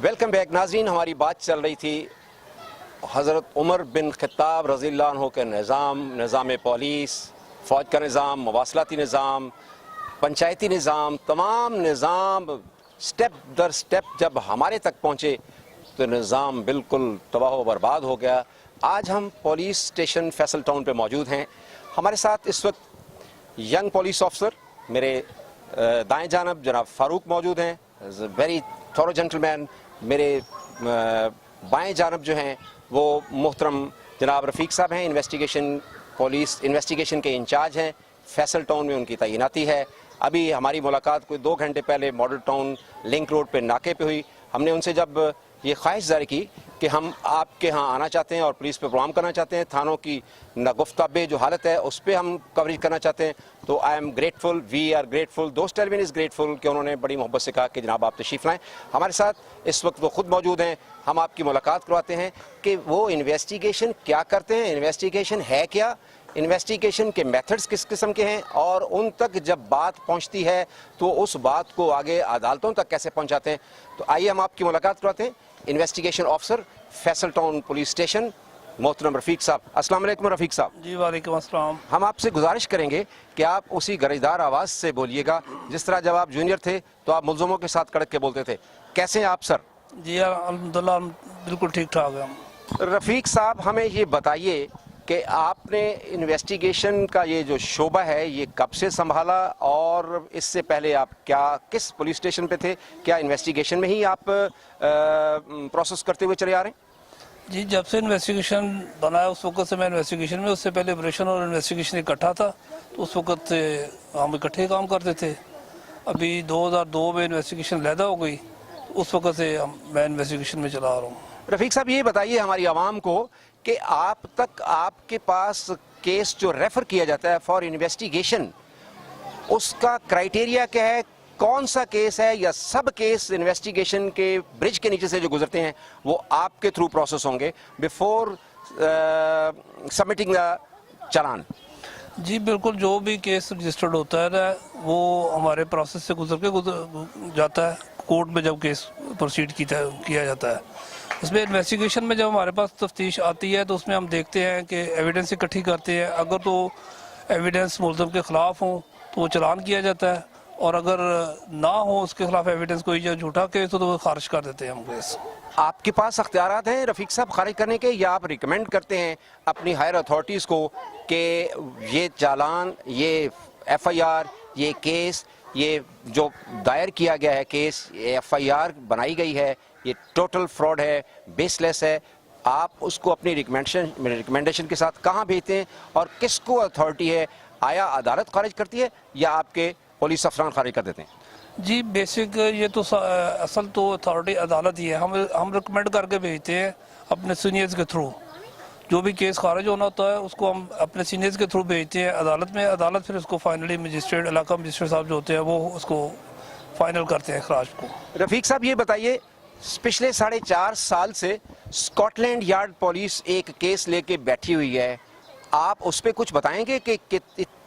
Welcome back नाज़रीन। हमारी बात चल रही थी हज़रत उमर बिन ख़त्ताब रज़ियल्लाहु अन्हु के निज़ाम पुलिस, फ़ौज का निज़ाम, मवासलाती निज़ाम, पंचायती निज़ाम, तमाम निज़ाम स्टेप दर स्टेप जब हमारे तक पहुँचे तो निज़ाम बिल्कुल तबाह व बर्बाद हो गया। आज हम पुलिस स्टेशन फैसल टाउन पे मौजूद हैं। हमारे साथ इस वक्त यंग पुलिस ऑफिसर मेरे दाएं जानब जनाब फ़ारूक मौजूद हैं, वेरी थॉरो जेंटलमैन। मेरे बाएं जानब जो हैं वो मोहतरम जनाब रफ़ीक साहब हैं, पुलिस इन्वेस्टिगेशन के इंचार्ज हैं। फैसल टाउन में उनकी तैनाती है। अभी हमारी मुलाकात कोई 2 घंटे पहले मॉडल टाउन लिंक रोड पे नाके पे हुई। हमने उनसे जब ये ख्वाहिश जाहिर की कि हम आपके यहाँ आना चाहते हैं और पुलिस पे प्रोग्राम करना चाहते हैं, थानों की नागुफ्ताबे जो हालत है उस पर हम कवरेज करना चाहते हैं, तो I am grateful, we are grateful, दोस्त टेलीविजन इज़ ग्रेटफुल कि उन्होंने बड़ी मोहब्बत से कहा कि जनाब आप तशरीफ़ लाएँ। हमारे साथ इस वक्त वो खुद मौजूद हैं। हम आपकी मुलाकात करवाते हैं कि वो इन्वेस्टिगेशन क्या करते हैं, इन्वेस्टिगेशन है क्या, इन्वेस्टिगेशन के मेथड्स किस किस्म के हैं और उन तक जब बात पहुंचती है तो उस बात को आगे अदालतों तक कैसे पहुंचाते हैं। तो आइए हम आपकी मुलाकात करवाते हैं। Investigation officer Faisal town police station मोहतरम रफ़ीक साहब। अस्सलाम वालेकुम रफ़ीक साहब। जी वालेकुम अस्सलाम। हम आपसे गुजारिश करेंगे कि आप उसी गरजदार आवाज़ से बोलिएगा जिस तरह जब आप जूनियर थे तो आप मुल्ज़मों के साथ कड़क के बोलते थे। कैसे हैं आप सर? जी अल्हम्दुलिल्लाह बिल्कुल ठीक ठाक है हम। रफ़ीक साहब हमें ये बताइए कि आपने इन्वेस्टिगेशन का ये जो शोबा है ये कब से संभाला और इससे पहले आप किस पुलिस स्टेशन पे थे? क्या इन्वेस्टिगेशन में ही आप प्रोसेस करते हुए चले आ रहे हैं? जी जब से इन्वेस्टिगेशन बनाया उस वक्त से मैं इन्वेस्टिगेशन में, उससे पहले ऑपरेशन और इन्वेस्टिगेशन इकट्ठा था तो उस वक्त से हम इकट्ठे काम करते थे। अभी 2002 में इन्वेस्टिगेशन लैदा हो गई, उस वक्त से मैं इन्वेस्टिगेशन में चला आ रहा हूँ। रफ़ीक साहब ये बताइए हमारी आवाम को कि आप तक आपके पास केस जो रेफ़र किया जाता है फॉर इन्वेस्टिगेशन उसका क्राइटेरिया क्या है? कौन सा केस है या सब केस इन्वेस्टिगेशन के ब्रिज के नीचे से जो गुजरते हैं वो आपके थ्रू प्रोसेस होंगे बिफोर सबमिटिंग द चालान? जी बिल्कुल, जो भी केस रजिस्टर्ड होता है ना वो हमारे प्रोसेस से गुजर जाता है। कोर्ट में जब केस प्रोसीड किया जाता है उसमें इन्वेस्टिगेशन में जब हमारे पास तफ्तीश आती है तो उसमें हम देखते हैं कि एविडेंस इकट्ठी करते हैं। अगर तो एविडेंस मुल्ज़िम के ख़िलाफ़ हो तो वो चालान किया जाता है और अगर ना हो उसके खिलाफ एविडेंस कोई जो झूठा केस हो तो वो खारिज कर देते हैं हम केस। आपके पास अख्तियारात हैं रफ़ीक साहब खारिज करने के, या आप रिकमेंड करते हैं अपनी हायर अथॉरिटीज़ को कि ये चालान, ये FIR, ये केस, ये जो दायर किया गया है केस, ये FIR बनाई गई है, ये टोटल फ्रॉड है, बेसलेस है, आप उसको अपनी रिकमेंडेशन के साथ कहाँ भेजते हैं और किसको अथॉरिटी है? आया अदालत खारिज करती है या आपके पुलिस अफसरान खारिज कर देते हैं? जी बेसिक ये तो असल तो अथॉरिटी अदालत ही है। हम रिकमेंड करके भेजते हैं अपने सीनियर्स के थ्रू। जो भी केस खारिज होना होता है उसको हम अपने सीनियर्स के थ्रू भेजते हैं अदालत में। अदालत फिर उसको फाइनली मजिस्ट्रेट, इलाका मजिस्ट्रेट साहब जो होते हैं वो उसको फाइनल करते हैं खराज को। रफ़ीक साहब ये बताइए, पिछले 4.5 साल से स्कॉटलैंड यार्ड पुलिस एक केस लेके बैठी हुई है, आप उस पर कुछ बताएंगे कि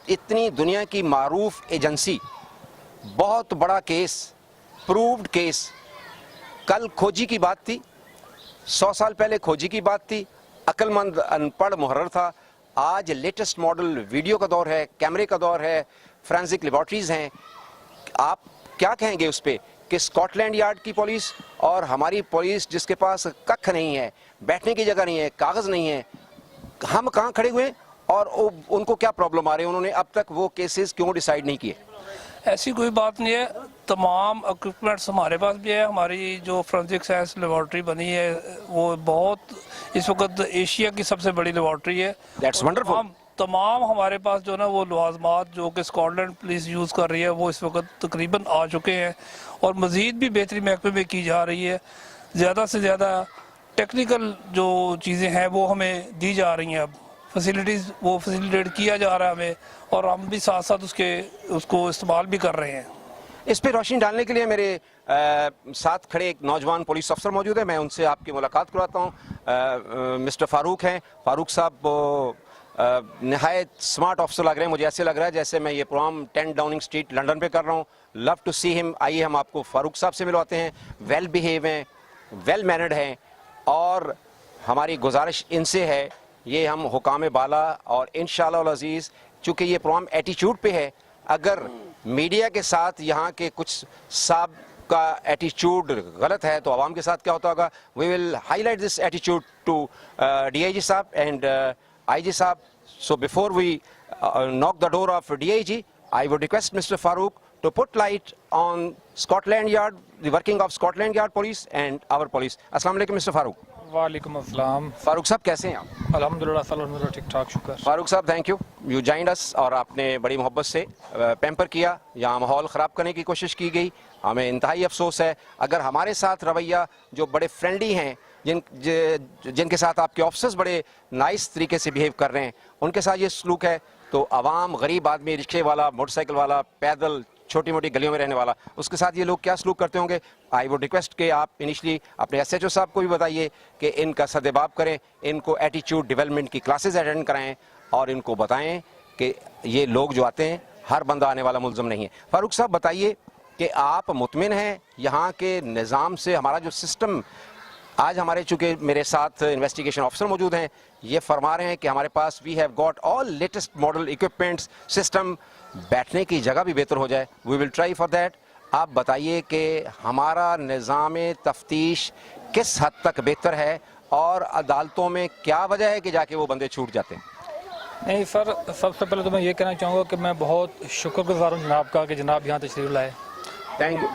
इतनी दुनिया की मारूफ एजेंसी, बहुत बड़ा केस, प्रूव्ड केस, कल खोजी की बात थी, 100 साल पहले खोजी की बात थी, अक्लमंद अनपढ़ मुहर्रर था, आज लेटेस्ट मॉडल वीडियो का दौर है, कैमरे का दौर है, फोरेंसिक लेबॉर्ट्रीज हैं, आप क्या कहेंगे उस पर कि स्कॉटलैंड यार्ड की पुलिस और हमारी पुलिस जिसके पास कख नहीं है, बैठने की जगह नहीं है, कागज़ नहीं है, हम कहाँ खड़े हुए और उनको क्या प्रॉब्लम आ रही है? उन्होंने अब तक वो केसेस क्यों डिसाइड नहीं किए? ऐसी कोई बात नहीं है, तमाम इक्विपमेंट्स हमारे पास भी है। हमारी जो फोरेंसिक साइंस लेबॉर्ट्री बनी है वो बहुत इस वक्त एशिया की सबसे बड़ी लेबॉर्ट्री है। That's wonderful. तमाम हमारे पास जो ना वो लवाजमात जो कि स्कॉटलैंड पुलिस यूज़ कर रही है वो इस वक्त तकरीबन आ चुके हैं और मज़ीद भी बेहतरी महकमे में की जा रही है। ज़्यादा से ज़्यादा टेक्निकल जो चीज़ें हैं वो हमें दी जा रही हैं, अब फैसिलिटीज़ वो फैसिलिटेट किया जा रहा है हमें और हम भी साथ साथ उसको इस्तेमाल भी कर रहे हैं। इस पे रोशनी डालने के लिए मेरे साथ खड़े एक नौजवान पुलिस अफसर मौजूद है, मैं उनसे आपकी मुलाकात करवाता हूँ। मिस्टर फ़ारूक हैं। फ़ारूक साहब नहायत स्मार्ट ऑफिसर लग रहे हैं, मुझे ऐसे लग रहा है जैसे मैं ये प्रोग्राम 10 डाउनिंग स्ट्रीट लंदन पे कर रहा हूँ। Love to see him. आइए हम आपको फ़ारूक साहब से मिलवाते हैं। वेल बिहेव हैं, वेल मैनर्ड हैं, और हमारी गुजारिश इनसे है, ये हम हुकाम बाला और इंशाअल्लाह अज़ीज़, चूँकि ये प्रोग्राम एटीट्यूड पे है, अगर मीडिया के साथ यहाँ के कुछ साहब का एटीट्यूड गलत है तो आवाम के साथ क्या होता होगा. We will highlight this attitude to DIG साहब एंड IG साहब. So before we knock the door of DIG, I would request Mr. Farooq to put light on Scotland Yard, the working of Scotland Yard police and our police. Assalamu alaikum Mr. Farooq. वालेकुम अस्सलाम. फारूक साहब कैसे हैं आप? अल्हम्दुलिल्लाह ठीक ठाक शुक्र. फारूक साहब थैंक यू जॉइंड अस, और आपने बड़ी मोहब्बत से पैम्पर किया, यहाँ माहौल ख़राब करने की कोशिश की गई. हमें इंतहाई अफसोस है. अगर हमारे साथ रवैया जो बड़े फ्रेंडली हैं, जिनके साथ आपके ऑफिसर्स बड़े नाइस तरीके से बिहेव कर रहे हैं, उनके साथ ये सलूक है, तो आवाम, गरीब आदमी, रिक्शे वाला, मोटरसाइकिल वाला, पैदल छोटी मोटी गलियों में रहने वाला, उसके साथ ये लोग क्या सलूक करते होंगे. आई वुड रिक्वेस्ट कि आप इनिशली अपने SHO साहब को भी बताइए कि इनका सदेबाब करें, इनको एटीट्यूड डेवलपमेंट की क्लासेस अटेंड कराएं, और इनको बताएं कि ये लोग जो आते हैं, हर बंदा आने वाला मुल्ज़िम नहीं है. फारूक साहब बताइए कि आप मुतमिन हैं यहाँ के निज़ाम से. हमारा जो सिस्टम, आज हमारे चूँकि मेरे साथ इन्वेस्टिगेशन ऑफिसर मौजूद हैं, ये फरमा रहे हैं कि हमारे पास we have got all latest model equipments, system, बैठने की जगह भी बेहतर हो जाए. We will try for that. आप बताइए कि हमारा निज़ाम तफ्तीश किस हद तक बेहतर है, और अदालतों में क्या वजह है कि जाके वो बंदे छूट जाते हैं. नहीं सर, सबसे पहले तो मैं ये कहना चाहूँगा कि मैं बहुत शुक्रगुजार हूँ जनाब का कि जनाब यहाँ तशरीफ लाए.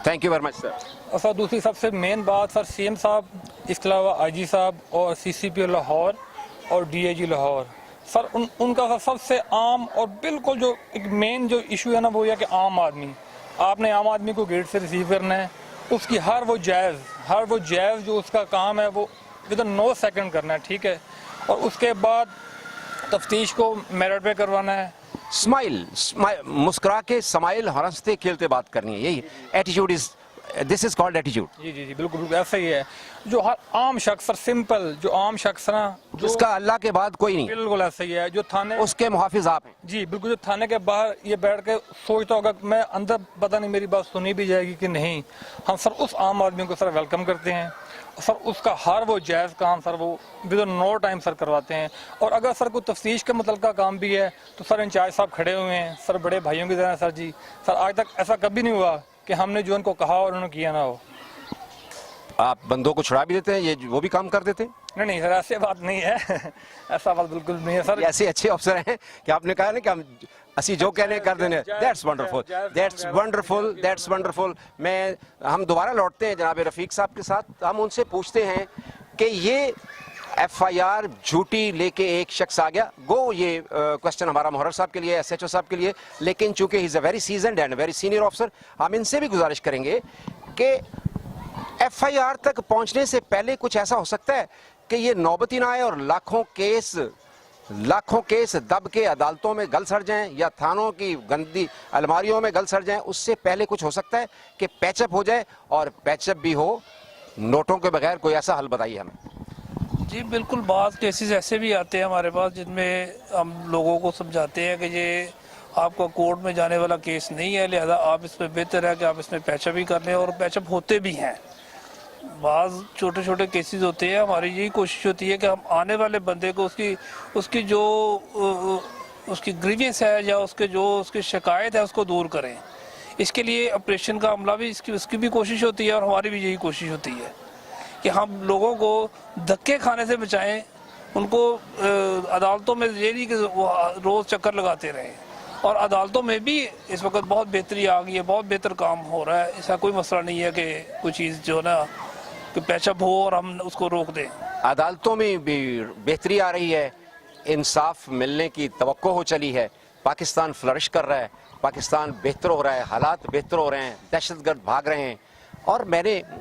Thank you very much sir. और सर दूसरी सबसे मेन बात सर, CM साहब, इसके अलावा IG साहब और CCP लाहौर और DIG लाहौर, सर उनका सर सबसे आम और बिल्कुल जो एक मेन जो इशू है ना, वो यह कि आम आदमी, आपने आम आदमी को गेट से रिसीव करना है, उसकी हर वो जायज़ जो उसका काम है वो विदिन 9 सेकंड करना है, ठीक है. और उसके बाद तफ्तीश को मेरिट पे करवाना है. स्माइल, मुस्कुरा के, स्माइल, हंसते खेलते बात करनी है. यही attitude is, this is called attitude. जी बिल्कुल ऐसा ही है. जो हर आम शख्स सर, सिंपल जो आम शख्स ना, जिसका अल्लाह के बाद कोई नहीं, बिल्कुल ऐसा ही है. जो थाने, उसके मुहाफिज आप हैं. जी बिल्कुल. जो थाने के बाहर ये बैठ के सोचता होगा कि मैं अंदर, पता नहीं मेरी बात सुनी भी जाएगी कि नहीं, हम सर उस आम आदमी को सर वेलकम करते हैं. सर उसका हर वो जायज़ काम सर वो विदिन नो टाइम सर करवाते हैं. और अगर सर कोई तफ्तीश के मुतल्लिक़ काम भी है तो सर इंचार्ज साहब खड़े हुए हैं, सर बड़े भाइयों की तरह. सर जी, सर आज तक ऐसा कभी नहीं हुआ कि हमने जो उनको कहा और उन्होंने किया ना हो. आप बंदों को छुड़ा भी देते हैं, ये वो भी काम कर देते हैं. नहीं सर, ऐसी बात नहीं है. ऐसा बात बिल्कुल नहीं है सर. ऐसे अच्छे अफसर हैं कि आपने कहा ना कि हम असी जो कहने कर देने. That's wonderful. हम दोबारा लौटते हैं जनाब रफ़ीक साहब के साथ. हम उनसे पूछते हैं कि ये FIR झूठी लेके एक शख्स आ गया. गो ये क्वेश्चन हमारा मोहर्रर साहब के लिए, SHO साहब के लिए, लेकिन चूंकि he is a very seasoned and very senior officer, हम इनसे भी गुजारिश करेंगे कि FIR तक पहुंचने से पहले कुछ ऐसा हो सकता है कि ये नौबती ना आए और लाखों केस दब के अदालतों में गल सड़ जाएं, या थानों की गंदी अलमारियों में गल सड़ जाएं. उससे पहले कुछ हो सकता है कि पैचअप हो जाए, और पैचअप भी हो नोटों के बगैर. कोई ऐसा हल बताइए हमें. जी बिल्कुल. बात केसेस ऐसे भी आते हैं हमारे पास जिनमें हम लोगों को समझाते हैं कि ये आपका कोर्ट में जाने वाला केस नहीं है, लिहाजा आप इसमें बेहतर है कि आप इसमें पैचअप ही कर लें, और पैचअप होते भी हैं. बाज़ छोटे छोटे केसेस होते हैं. हमारी यही कोशिश होती है कि हम आने वाले बंदे को उसकी जो उसकी ग्रीवेंस है या उसकी शिकायत है उसको दूर करें. इसके लिए ऑपरेशन का अमला भी उसकी भी कोशिश होती है, और हमारी भी यही कोशिश होती है कि हम लोगों को धक्के खाने से बचाएं. उनको अदालतों में ये नहीं कि रोज़ चक्कर लगाते रहें. और अदालतों में भी इस वक्त बहुत बेहतरी आ गई है, बहुत बेहतर काम हो रहा है. ऐसा कोई मसला नहीं है कि कोई चीज़ जो ना कि पैचअप हो और हम उसको रोक दें. अदालतों में भी बेहतरी आ रही है, इंसाफ मिलने की तवक्को हो चली है. पाकिस्तान फ्लरिश कर रहा है, पाकिस्तान बेहतर हो रहा है, हालात बेहतर हो रहे हैं, दहशतगर्द भाग रहे हैं. और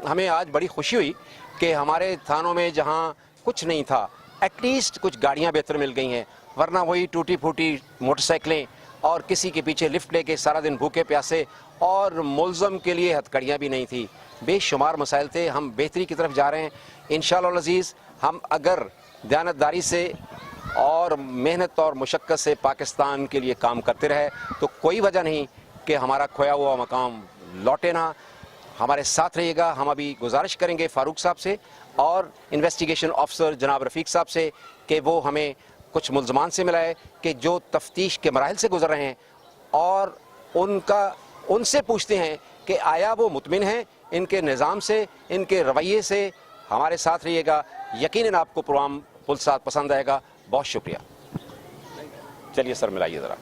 हमें आज बड़ी खुशी हुई कि हमारे थानों में जहाँ कुछ नहीं था, एटलीस्ट कुछ गाड़ियाँ बेहतर मिल गई हैं. वरना वही टूटी फूटी मोटरसाइकिलें और किसी के पीछे लिफ्ट लेके सारा दिन भूखे प्यासे, और मुल्ज़म के लिए हथकड़ियाँ भी नहीं थी. बेशुमार मसाइल थे. हम बेहतरी की तरफ जा रहे हैं इंशाअल्लाह अज़ीज़. हम अगर दयानतदारी से और मेहनत और मुशक्क़त से पाकिस्तान के लिए काम करते रहे तो कोई वजह नहीं कि हमारा खोया हुआ मकाम लौटे ना. हमारे साथ रहिएगा। हम अभी गुजारिश करेंगे फारूक साहब से और इन्वेस्टिगेशन ऑफिसर जनाब रफ़ीक साहब से कि वो हमें कुछ मुल्ज़मान से मिलाए कि जो तफ्तीश के मराहिल से गुजर रहे हैं, और उनसे पूछते हैं कि आया वो मुतमिन हैं इनके निज़ाम से, इनके रवैये से। हमारे साथ रहिएगा, यकीनन आपको प्रोग्राम पुलसात पसंद आएगा। बहुत शुक्रिया। चलिए सर, मिलाइए ज़रा।